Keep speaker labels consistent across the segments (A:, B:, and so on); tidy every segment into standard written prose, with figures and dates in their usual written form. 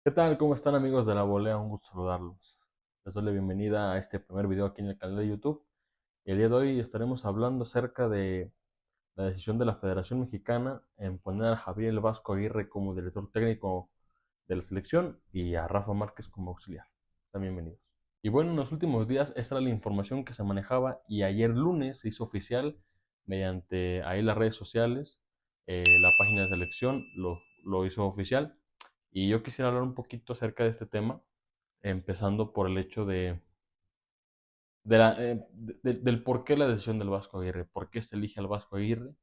A: ¿Qué tal? ¿Cómo están amigos de la volea? Un gusto saludarlos. Les doy la bienvenida a este primer video aquí en el canal de YouTube. El día de hoy estaremos hablando acerca de la decisión de la Federación Mexicana en poner a Javier El Vasco Aguirre como director técnico de la selección y a Rafa Márquez como auxiliar. Están bienvenidos. Y bueno, en los últimos días esta era la información que se manejaba y ayer lunes se hizo oficial mediante ahí las redes sociales, la página de selección lo hizo oficial y yo quisiera hablar un poquito acerca de este tema, empezando por el hecho del por qué la decisión del Vasco Aguirre, por qué se elige al Vasco Aguirre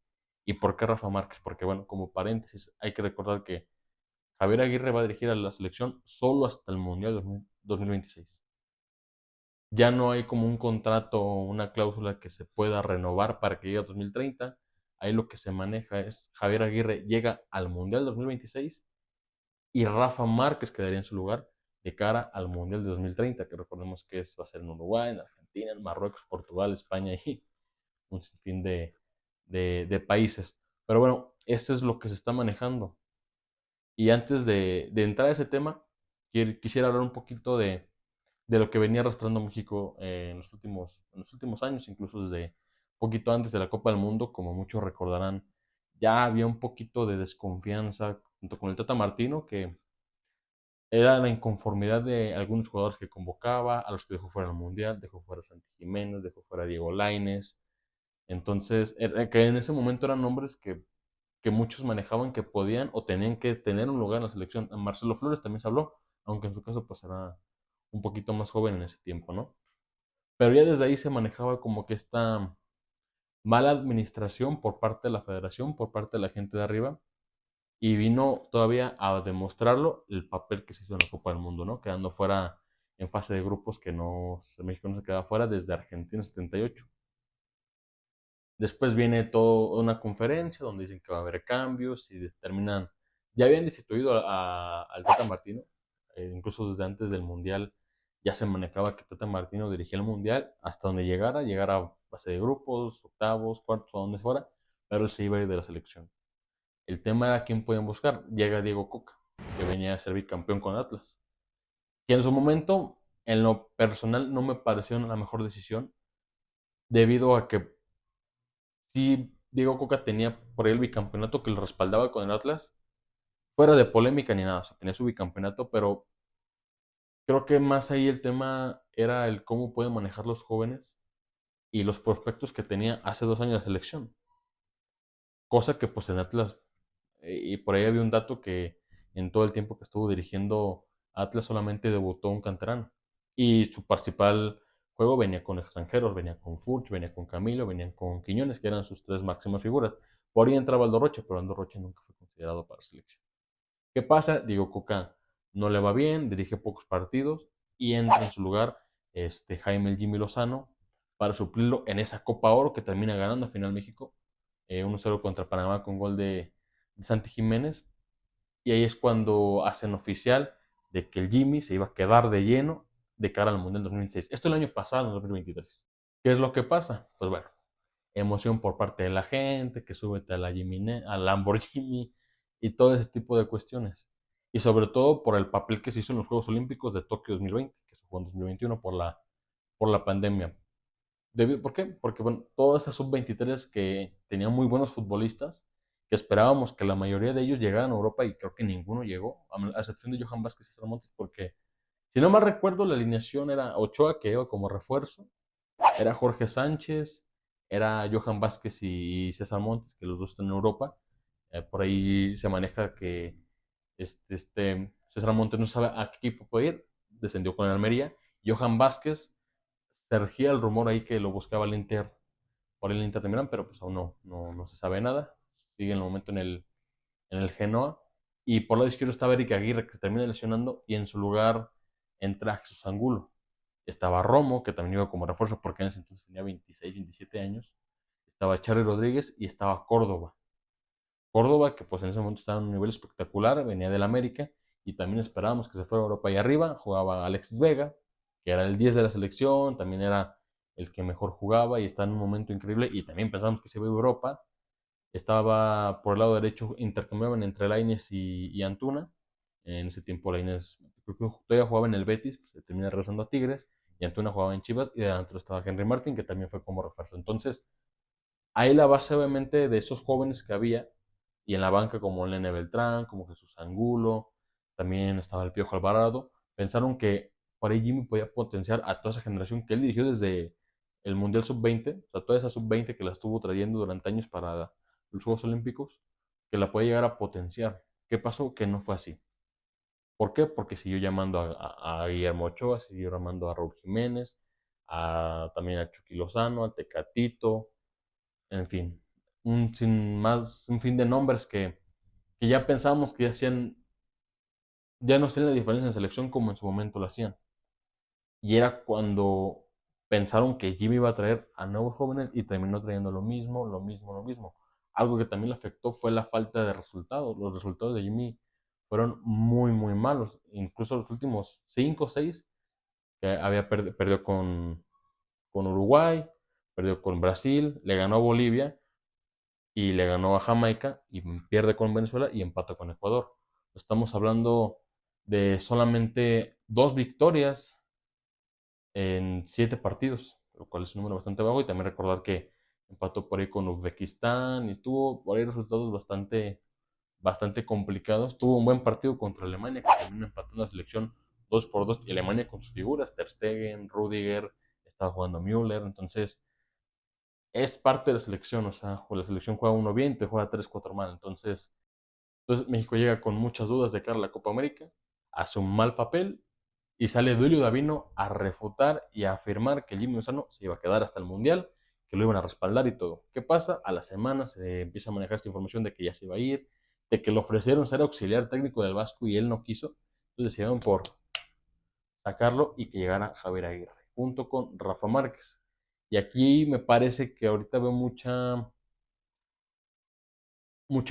A: y por qué Rafa Márquez. Porque bueno, como paréntesis, hay que recordar que Javier Aguirre va a dirigir a la selección solo hasta el Mundial 2026. Ya no hay como un contrato o una cláusula que se pueda renovar para que llegue a 2030. Ahí lo que se maneja es Javier Aguirre llega al Mundial 2026 y Rafa Márquez quedaría en su lugar de cara al Mundial de 2030, que recordemos que va a ser en Uruguay, en Argentina, en Marruecos, Portugal, España y un sinfín de países. Pero bueno, esto es lo que se está manejando. Y antes de entrar a ese tema, quisiera hablar un poquito de lo que venía arrastrando México en los últimos años, incluso desde poquito antes de la Copa del Mundo, como muchos recordarán, ya había un poquito de desconfianza junto con el Tata Martino, que era la inconformidad de algunos jugadores que convocaba, a los que dejó fuera del Mundial, dejó fuera a Santi Jiménez, dejó fuera a Diego Lainez. Entonces, que en ese momento eran nombres que muchos manejaban que podían o tenían que tener un lugar en la selección. A Marcelo Flores también se habló, aunque en su caso pues era un poquito más joven en ese tiempo, ¿no? Pero ya desde ahí se manejaba como que esta mala administración por parte de la federación, por parte de la gente de arriba, y vino todavía a demostrarlo el papel que se hizo en la Copa del Mundo, ¿no? Quedando fuera en fase de grupos que no, México no se quedaba fuera desde Argentina 78. Después viene toda una conferencia donde dicen que va a haber cambios y determinan, ya habían destituido al Tata Martino, incluso desde antes del Mundial ya se manejaba que Tata Martino dirigía el Mundial hasta donde llegara a fase de grupos, octavos, cuartos, a donde fuera, pero él se iba a ir de la selección. El tema era quién podían buscar. Llega Diego Coca, que venía a ser bicampeón con Atlas. Y en su momento, en lo personal, no me pareció la mejor decisión, debido a que sí, Diego Coca tenía por ahí el bicampeonato que lo respaldaba con el Atlas, fuera de polémica ni nada, o sea, tenía su bicampeonato, pero creo que más ahí el tema era el cómo pueden manejar los jóvenes y los prospectos que tenía hace 2 años de selección. Cosa que pues en Atlas, y por ahí había un dato que en todo el tiempo que estuvo dirigiendo Atlas solamente debutó un canterano. Y su principal juego venía con extranjeros, venía con Furch, venía con Camilo, venían con Quiñones, que eran sus tres máximas figuras. Por ahí entraba Aldo Rocha, pero Aldo Rocha nunca fue considerado para selección. ¿Qué pasa? Diego Coca no le va bien, dirige pocos partidos y entra en su lugar Jaime el Jimmy Lozano para suplirlo en esa Copa Oro que termina ganando a final México, 1-0 contra Panamá con gol de Santi Jiménez. Y ahí es cuando hacen oficial de que el Jimmy se iba a quedar de lleno de cara al Mundial 2026. Esto el año pasado, en 2023. ¿Qué es lo que pasa? Pues bueno, emoción por parte de la gente, que súbete a la al Lamborghini y todo ese tipo de cuestiones. Y sobre todo por el papel que se hizo en los Juegos Olímpicos de Tokio 2020, que se jugó en 2021 por la pandemia. ¿Por qué? Porque bueno, todas esas sub-23 que tenían muy buenos futbolistas, que esperábamos que la mayoría de ellos llegaran a Europa y creo que ninguno llegó, a excepción de Johan Vázquez y César Montes, porque si no mal recuerdo la alineación era Ochoa que iba como refuerzo, era Jorge Sánchez, era Johan Vázquez y César Montes, que los dos están en Europa. Por ahí se maneja que César Montes no sabe a qué equipo puede ir, descendió con el Almería. Johan Vázquez, surgía el rumor ahí que lo buscaba el Inter, por el Inter de Milán, pero pues aún no se sabe nada. Sigue en el momento en el Genoa. Y por lado izquierdo estaba Eric Aguirre, que se termina lesionando, y en su lugar entra Jesús Angulo. Estaba Romo, que también iba como refuerzo porque en ese entonces tenía 26, 27 años. Estaba Charly Rodríguez y estaba Córdoba. Córdoba, que pues en ese momento estaba en un nivel espectacular, venía del América y también esperábamos que se fuera a Europa y arriba. Jugaba Alexis Vega, que era el 10 de la selección, también era el que mejor jugaba y está en un momento increíble y también pensábamos que se iba a Europa. Estaba por el lado derecho, intercambiaban entre Lainez y Antuna. En ese tiempo Lainez, creo que todavía jugaba en el Betis, pues, se termina regresando a Tigres, y Antuna jugaba en Chivas, y delantero estaba Henry Martin, que también fue como refuerzo. Entonces, ahí la base obviamente de esos jóvenes que había, y en la banca como Nene Beltrán, como Jesús Angulo, también estaba el Piojo Alvarado, pensaron que por ahí Jimmy podía potenciar a toda esa generación que él dirigió desde el Mundial Sub-20, o sea, toda esa Sub-20 que la estuvo trayendo durante años para los Juegos Olímpicos, que la puede llegar a potenciar. ¿Qué pasó? Que no fue así. ¿Por qué? Porque siguió llamando a Guillermo Ochoa, siguió llamando a Raúl Jiménez, también a Chucky Lozano, a Tecatito, en fin, un fin de nombres que ya pensábamos que ya no hacían la diferencia en selección como en su momento lo hacían. Y era cuando pensaron que Jimmy iba a traer a nuevos jóvenes y terminó trayendo lo mismo, lo mismo, lo mismo. Algo que también le afectó fue la falta de resultados. Los resultados de Jimmy fueron muy, muy malos. Incluso los últimos 5 o 6 que perdió con Uruguay, perdió con Brasil, le ganó a Bolivia y le ganó a Jamaica y pierde con Venezuela y empata con Ecuador. Estamos hablando de solamente 2 victorias en 7 partidos, lo cual es un número bastante bajo. Y también recordar que empató por ahí con Uzbekistán y tuvo por ahí resultados bastante complicados. Tuvo un buen partido contra Alemania, que terminó empatando la selección 2-2. Y Alemania con sus figuras, Ter Stegen, Rudiger, estaba jugando Müller. Entonces, es parte de la selección. O sea, la selección juega uno bien, te juega 3-4 mal. Entonces México llega con muchas dudas de cara a la Copa América, hace un mal papel y sale Duilio Davino a refutar y a afirmar que Jimmy Lozano se iba a quedar hasta el Mundial, que lo iban a respaldar y todo. ¿Qué pasa? A la semana se empieza a manejar esta información de que ya se iba a ir, de que le ofrecieron ser auxiliar técnico del Vasco y él no quiso. Entonces decidieron por sacarlo y que llegara Javier Aguirre, junto con Rafa Márquez. Y aquí me parece que ahorita veo mucha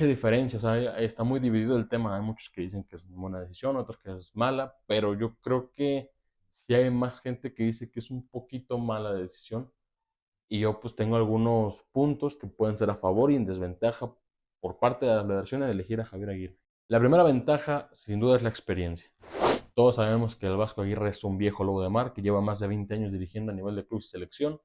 A: diferencia, o sea, está muy dividido el tema. Hay muchos que dicen que es una buena decisión, otros que es mala, pero yo creo que sí hay más gente que dice que es un poquito mala decisión. Y yo pues tengo algunos puntos que pueden ser a favor y en desventaja por parte de la federación de elegir a Javier Aguirre. La primera ventaja, sin duda, es la experiencia. Todos sabemos que el Vasco Aguirre es un viejo lobo de mar que lleva más de 20 años dirigiendo a nivel de club y selección.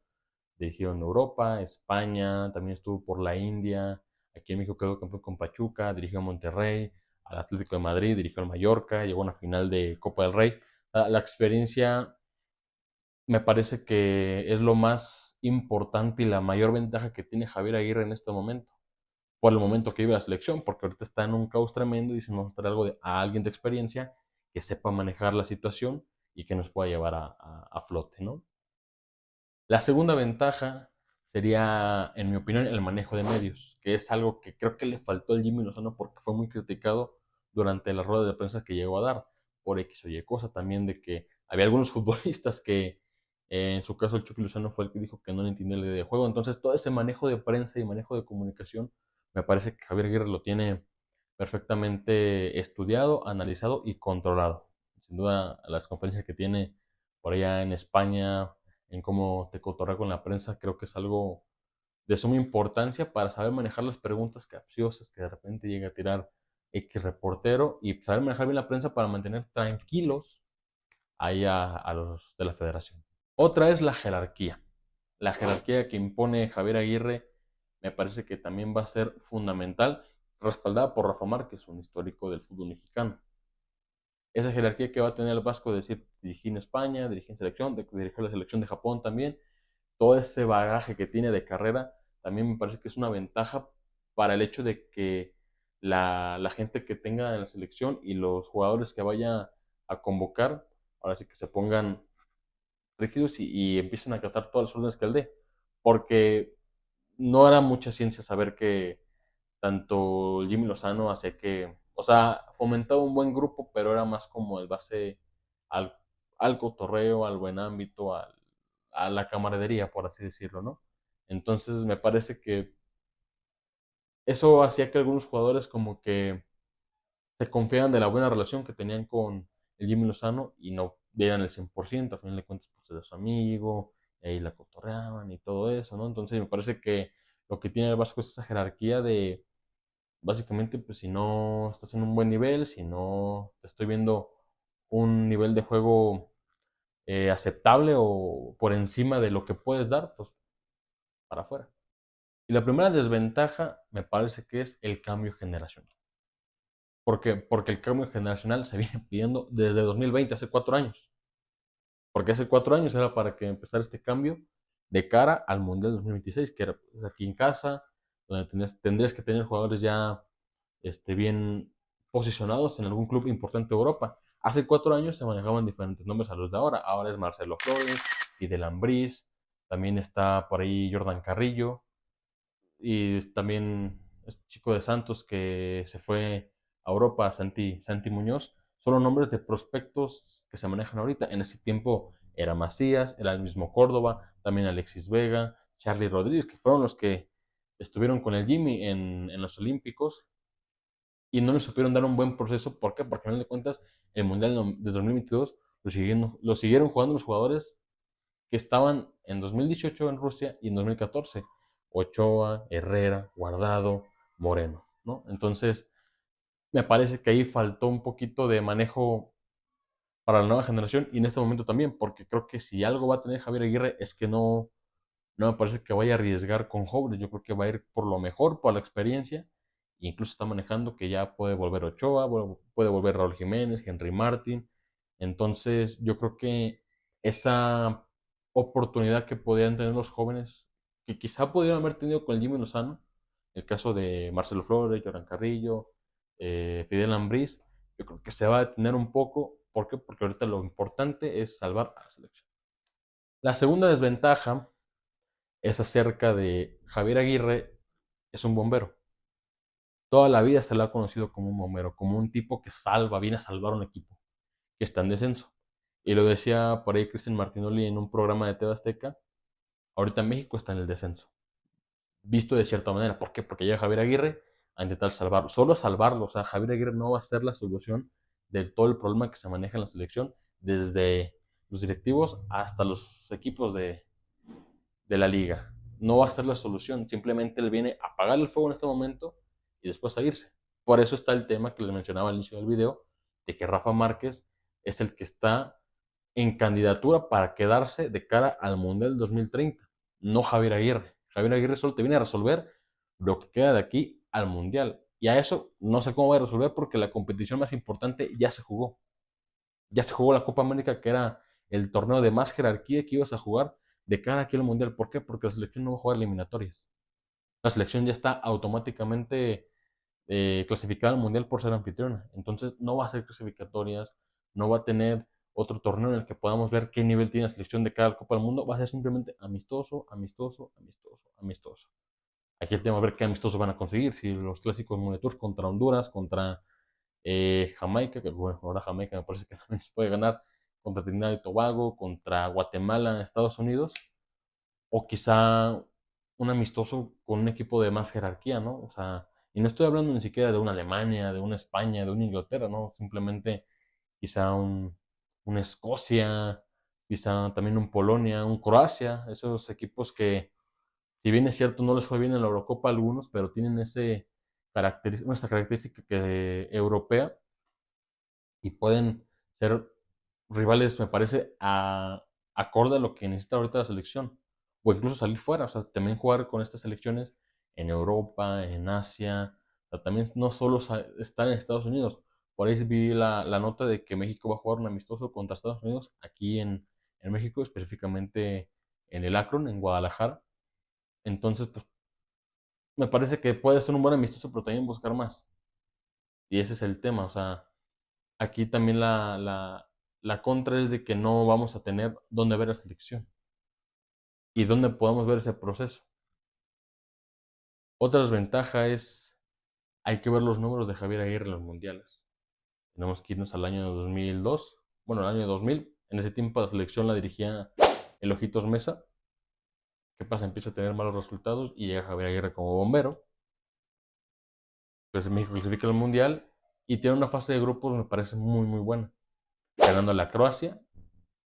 A: Dirigió en Europa, España, también estuvo por la India, aquí en México quedó campeón con Pachuca, dirigió a Monterrey, al Atlético de Madrid, dirigió al Mallorca, llegó a una final de Copa del Rey. La experiencia me parece que es lo más importante y la mayor ventaja que tiene Javier Aguirre en este momento, por el momento que vive la selección, porque ahorita está en un caos tremendo y se nos trae a alguien de experiencia que sepa manejar la situación y que nos pueda llevar a flote, ¿no? La segunda ventaja sería, en mi opinión, el manejo de medios, que es algo que creo que le faltó al Jimmy Lozano porque fue muy criticado durante la rueda de prensa que llegó a dar, por X o Y cosa también de que había algunos futbolistas que, en su caso el Chucky Lozano fue el que dijo que no le entendía la idea de juego. Entonces todo ese manejo de prensa y manejo de comunicación me parece que Javier Aguirre lo tiene perfectamente estudiado, analizado y controlado. Sin duda, las conferencias que tiene por allá en España, en cómo te cotorrea con la prensa, creo que es algo de suma importancia para saber manejar las preguntas capciosas que de repente llega a tirar X reportero y saber manejar bien la prensa para mantener tranquilos ahí a los de la federación. Otra es la jerarquía. La jerarquía que impone Javier Aguirre me parece que también va a ser fundamental, respaldada por Rafa Márquez, un histórico del fútbol mexicano. Esa jerarquía que va a tener el Vasco de decir, dirigí en España, dirigí en selección, dirigí la selección de Japón también, todo ese bagaje que tiene de carrera, también me parece que es una ventaja para el hecho de que la gente que tenga en la selección y los jugadores que vaya a convocar, ahora sí que se pongan rígidos y empiecen a acatar todas las órdenes que él dé. Porque no era mucha ciencia saber que tanto Jimmy Lozano hacía que, o sea, fomentaba un buen grupo, pero era más como el base al, al cotorreo, al buen ámbito, a la camaradería, por así decirlo, ¿no? Entonces me parece que eso hacía que algunos jugadores como que se confiaran de la buena relación que tenían con el Jimmy Lozano y no dieran el 100%. A fin de cuentas pues era su amigo, y ahí la cotorreaban y todo eso, ¿no? Entonces me parece que lo que tiene el Vasco es esa jerarquía Básicamente, pues si no estás en un buen nivel, si no te estoy viendo un nivel de juego aceptable o por encima de lo que puedes dar, pues para afuera. Y la primera desventaja me parece que es el cambio generacional. ¿Por qué? Porque el cambio generacional se viene pidiendo desde 2020, hace 4 años. Porque hace 4 años era para que empezara este cambio de cara al Mundial 2026, que era pues, aquí en casa, donde tendrías que tener jugadores ya bien posicionados en algún club importante de Europa. Hace 4 años se manejaban diferentes nombres a los de ahora. Ahora es Marcelo Flores, Fidel Ambriz, también está por ahí Jordan Carrillo, y también este chico de Santos que se fue a Europa, Santi Muñoz. Son los nombres de prospectos que se manejan ahorita. En ese tiempo era Macías, era el mismo Córdoba, también Alexis Vega, Charlie Rodríguez, que fueron los que estuvieron con el Jimmy en los Olímpicos y no le supieron dar un buen proceso. ¿Por qué? Porque al final de cuentas el Mundial de 2022 lo siguieron jugando los jugadores que estaban en 2018 en Rusia y en 2014. Ochoa, Herrera, Guardado, Moreno, ¿no? Entonces, me parece que ahí faltó un poquito de manejo para la nueva generación y en este momento también, porque creo que si algo va a tener Javier Aguirre es que no me parece que vaya a arriesgar con jóvenes. Yo creo que va a ir por lo mejor, por la experiencia. E incluso está manejando que ya puede volver Ochoa, puede volver Raúl Jiménez, Henry Martin. Entonces, yo creo que esa oportunidad que podían tener los jóvenes, que quizá pudieran haber tenido con el Jimmy Lozano, el caso de Marcelo Flores, Lloran Carrillo, Fidel Ambriz, yo creo que se va a detener un poco. ¿Por qué? Porque ahorita lo importante es salvar a la selección. La segunda desventaja es acerca de Javier Aguirre, es un bombero. Toda la vida se le ha conocido como un bombero, como un tipo que viene a salvar un equipo que está en descenso. Y lo decía por ahí Cristian Martinoli en un programa de TV Azteca, ahorita México está en el descenso, visto de cierta manera. ¿Por qué? Porque llega Javier Aguirre a intentar salvarlo, solo salvarlo. O sea, Javier Aguirre no va a ser la solución de todo el problema que se maneja en la selección, desde los directivos hasta los equipos de la liga. No va a ser la solución, simplemente él viene a apagar el fuego en este momento y después a irse. Por eso está el tema que les mencionaba al inicio del video, de que Rafa Márquez es el que está en candidatura para quedarse de cara al Mundial 2030, no Javier Aguirre. Javier Aguirre solo te viene a resolver lo que queda de aquí al Mundial. Y a eso no sé cómo va a resolver porque la competición más importante ya se jugó. Ya se jugó la Copa América, que era el torneo de más jerarquía que ibas a jugar de cara aquí al Mundial. ¿Por qué? Porque la selección no va a jugar eliminatorias. La selección ya está automáticamente clasificada al Mundial por ser anfitriona. Entonces no va a ser clasificatorias, no va a tener otro torneo en el que podamos ver qué nivel tiene la selección de cara a la Copa del Mundo. Va a ser simplemente amistoso, amistoso, amistoso, amistoso. Aquí el tema es ver qué amistosos van a conseguir. Si los clásicos Mundial contra Honduras, contra Jamaica, que bueno, ahora Jamaica me parece que también se puede ganar, contra Trinidad y Tobago, contra Guatemala en Estados Unidos, o quizá un amistoso con un equipo de más jerarquía, ¿no? O sea, y no estoy hablando ni siquiera de una Alemania, de una España, de una Inglaterra, ¿no? Simplemente quizá una Escocia, quizá también un Polonia, un Croacia, esos equipos que, si bien es cierto, no les fue bien en la Eurocopa a algunos, pero tienen esta característica europea y pueden ser rivales, me parece, acorde a lo que necesita ahorita la selección. O incluso salir fuera, o sea, también jugar con estas selecciones en Europa, en Asia, o sea, también no solo estar en Estados Unidos. Por ahí vi la nota de que México va a jugar un amistoso contra Estados Unidos aquí en México, específicamente en el Akron, en Guadalajara. Entonces, pues, me parece que puede ser un buen amistoso, pero también buscar más. Y ese es el tema, o sea, aquí también la contra es de que no vamos a tener dónde ver la selección y dónde podemos ver ese proceso. Otra desventaja es, hay que ver los números de Javier Aguirre en los mundiales. Tenemos que irnos al año 2002, bueno, el año 2000. En ese tiempo la selección la dirigía el Ojitos Mesa. ¿Qué pasa? Empieza a tener malos resultados y llega Javier Aguirre como bombero. Entonces México clasifica al mundial y tiene una fase de grupos, me parece muy, muy buena. Ganándole a Croacia,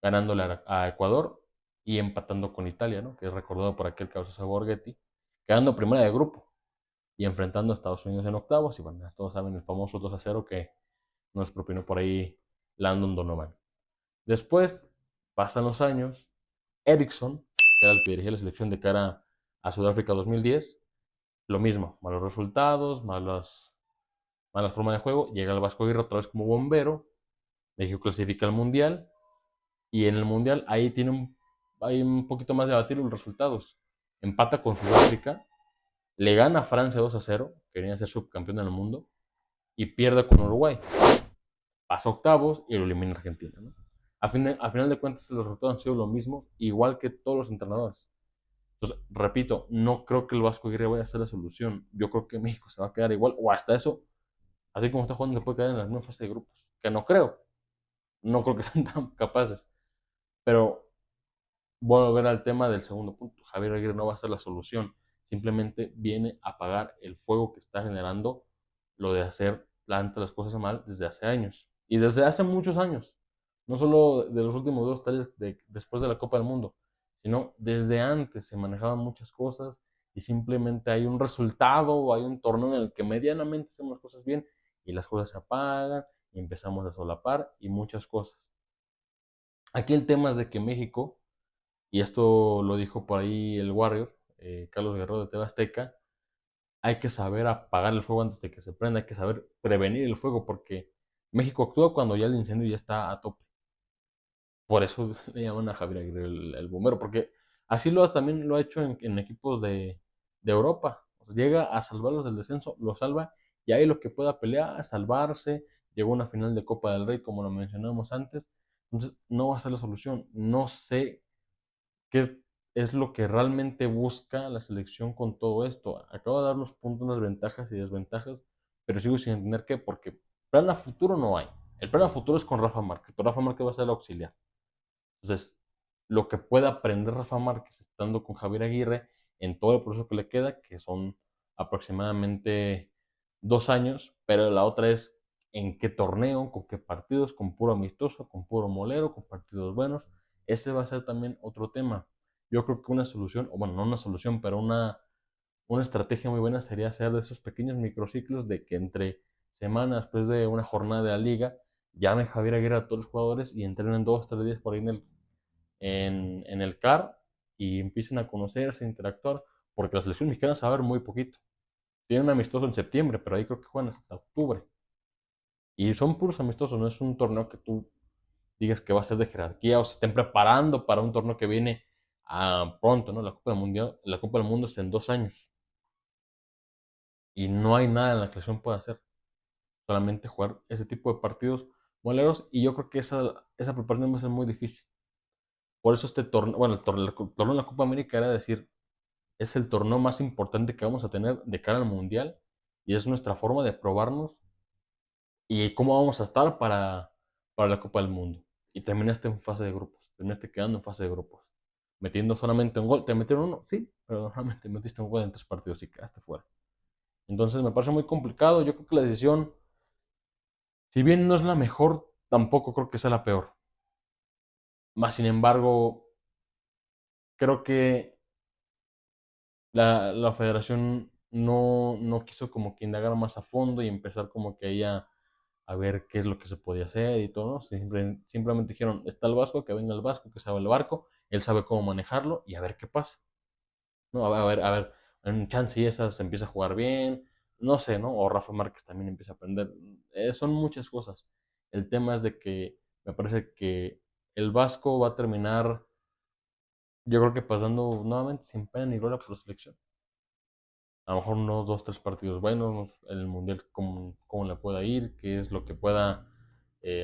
A: ganándole a Ecuador y empatando con Italia, ¿no? Que es recordado por aquel cabezazo Borghetti, quedando primera de grupo. y enfrentando a Estados Unidos en octavos. Y bueno, todos saben el famoso 2-0 que nos propinó por ahí Landon Donovan. Después pasan los años, Eriksson, que era el que dirigía la selección de cara a Sudáfrica 2010, lo mismo, malos resultados, mala forma de juego, llega el Vasco Aguirre otra vez como bombero, México clasifica al Mundial, y en el Mundial ahí hay un poquito más de debatir los resultados. Empata con Sudáfrica, le gana a Francia 2-0, que venía a ser subcampeón del mundo, y pierde con Uruguay. Pasa octavos y lo elimina Argentina, ¿no? A final de cuentas los resultados han sido lo mismo, igual que todos los entrenadores. Entonces, repito, no creo que el Vasco Aguirre vaya a ser la solución. Yo creo que México se va a quedar igual, o hasta eso, así como está jugando, se puede quedar en la misma fase de grupos. Que no creo. No creo que sean tan capaces. Pero voy a volver al tema del segundo punto. Javier Aguirre no va a ser la solución. Simplemente viene a apagar el fuego que está generando lo de hacer las cosas mal desde hace años. Y desde hace muchos años. No solo de los últimos 2, 3 después de la Copa del Mundo, sino desde antes se manejaban muchas cosas y simplemente hay un resultado o hay un torneo en el que medianamente hacemos las cosas bien y las cosas se apagan y empezamos a solapar y muchas cosas. Aquí el tema es de que México, y esto lo dijo por ahí el Warrior, Carlos Guerrero de TV Azteca, hay que saber apagar el fuego antes de que se prenda, hay que saber prevenir el fuego, porque México actúa cuando ya el incendio ya está a tope. Por eso le llaman a Javier Aguirre el bombero, porque así también lo ha hecho en equipos de Europa. O sea, llega a salvarlos del descenso, lo salva, y ahí lo que pueda pelear, salvarse, llegó a una final de Copa del Rey, como lo mencionamos antes, entonces no va a ser la solución. No sé qué es lo que realmente busca la selección con todo esto. Acabo de dar unos puntos, unas ventajas y desventajas, pero sigo sin entender qué, porque plan a futuro no hay. El plan a futuro es con Rafa Márquez, pero Rafa Márquez va a ser el auxiliar. Entonces, lo que pueda aprender Rafa Márquez estando con Javier Aguirre en todo el proceso que le queda, que son aproximadamente 2 años, pero la otra es en qué torneo, con qué partidos, con puro amistoso, con puro molero, con partidos buenos. Ese va a ser también otro tema. Yo creo que una solución, o bueno, no una solución, pero una estrategia muy buena sería hacer de esos pequeños microciclos de que entre semanas, después de una jornada de la liga, llame Javier Aguirre a todos los jugadores y entrenen 2, 3 días por ahí en el CAR y empiecen a conocerse, a interactuar, porque la selección mexicana se va a ver muy poquito. Tienen un amistoso en septiembre, pero ahí creo que juegan hasta octubre. Y son puros amistosos, no es un torneo que tú digas que va a ser de jerarquía o se estén preparando para un torneo que viene pronto, ¿no? La Copa del Mundo es en 2 años. Y no hay nada en la que la selección pueda hacer. Solamente jugar ese tipo de partidos moleros. Y yo creo que esa preparación va a ser muy difícil. Por eso este torneo, bueno, el torneo de la Copa América era decir, es el torneo más importante que vamos a tener de cara al Mundial y es nuestra forma de probarnos y cómo vamos a estar para la Copa del Mundo. Y terminaste en fase de grupos, terminaste quedando en fase de grupos, metiendo solamente un gol. ¿Te metieron uno? Sí, pero normalmente metiste un gol en 3 partidos y quedaste fuera. Entonces me parece muy complicado. Yo creo que la decisión, si bien no es la mejor, tampoco creo que sea la peor. Más sin embargo, creo que la federación no quiso como que indagar más a fondo y empezar como que ahí a ver qué es lo que se podía hacer y todo, ¿no? Simplemente dijeron, está el Vasco, que venga el Vasco, que sabe el barco, él sabe cómo manejarlo y a ver qué pasa, ¿no? A ver, en chance y esas empieza a jugar bien, no sé, ¿no? O Rafa Márquez también empieza a aprender. Son muchas cosas. El tema es de que me parece que el Vasco va a terminar, yo creo que pasando nuevamente sin pena ni gloria por la selección. A lo mejor unos 2, 3 partidos buenos, en el Mundial cómo le pueda ir, qué es lo que pueda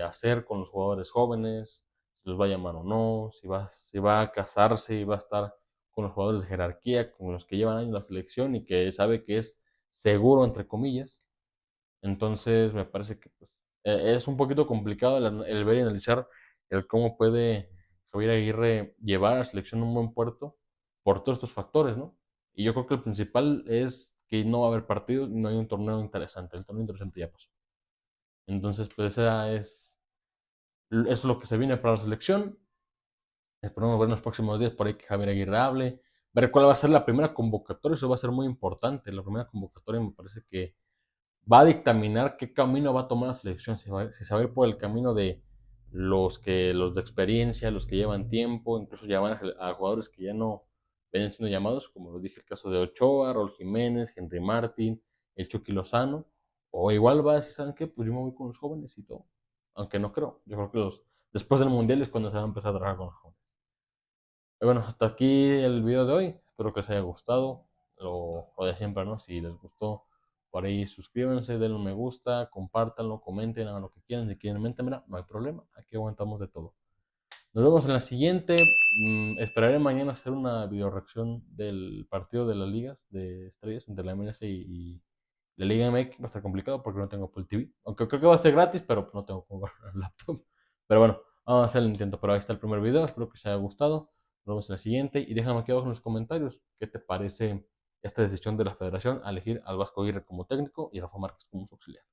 A: hacer con los jugadores jóvenes, si los va a llamar o no, si va a casarse y va a estar con los jugadores de jerarquía, con los que llevan años en la selección y que sabe que es seguro, entre comillas. Entonces me parece que pues, es un poquito complicado el ver y analizar el cómo puede Javier Aguirre llevar a la selección a un buen puerto por todos estos factores, ¿no? Y yo creo que el principal es que no va a haber partidos y no hay un torneo interesante. El torneo interesante ya pasó. Entonces, pues eso es lo que se viene para la selección. Esperamos ver en los próximos días por ahí que Javier Aguirre hable, ver cuál va a ser la primera convocatoria. Eso va a ser muy importante. La primera convocatoria me parece que va a dictaminar qué camino va a tomar la selección. Si se va a ir por el camino de los de experiencia, los que llevan tiempo, incluso llaman a jugadores que ya no vienen siendo llamados, como lo dije, el caso de Ochoa, Raúl Jiménez, Henry Martin, el Chucky Lozano, o igual va a decir, ¿saben qué? Pues yo me voy con los jóvenes y todo, aunque no creo, yo creo que después del Mundial es cuando se va a empezar a trabajar con los jóvenes. Y bueno, hasta aquí el video de hoy, espero que les haya gustado, lo de siempre, ¿no? Si les gustó, por ahí suscríbanse, denle un me gusta, compártanlo, comenten, hagan lo que quieran, si quieren mente, mira, no hay problema, aquí aguantamos de todo. Nos vemos en la siguiente. Esperaré mañana hacer una video reacción del partido de las ligas de estrellas entre la MLS y la Liga MX. Va a estar complicado porque no tengo Apple TV. Aunque creo que va a ser gratis, pero no tengo como ver el laptop. Pero bueno, vamos a hacer el intento. Pero ahí está el primer video. Espero que os haya gustado. Nos vemos en la siguiente. Y déjame aquí abajo en los comentarios qué te parece esta decisión de la federación a elegir al Vasco Aguirre como técnico y a Rafa Márquez como su auxiliar.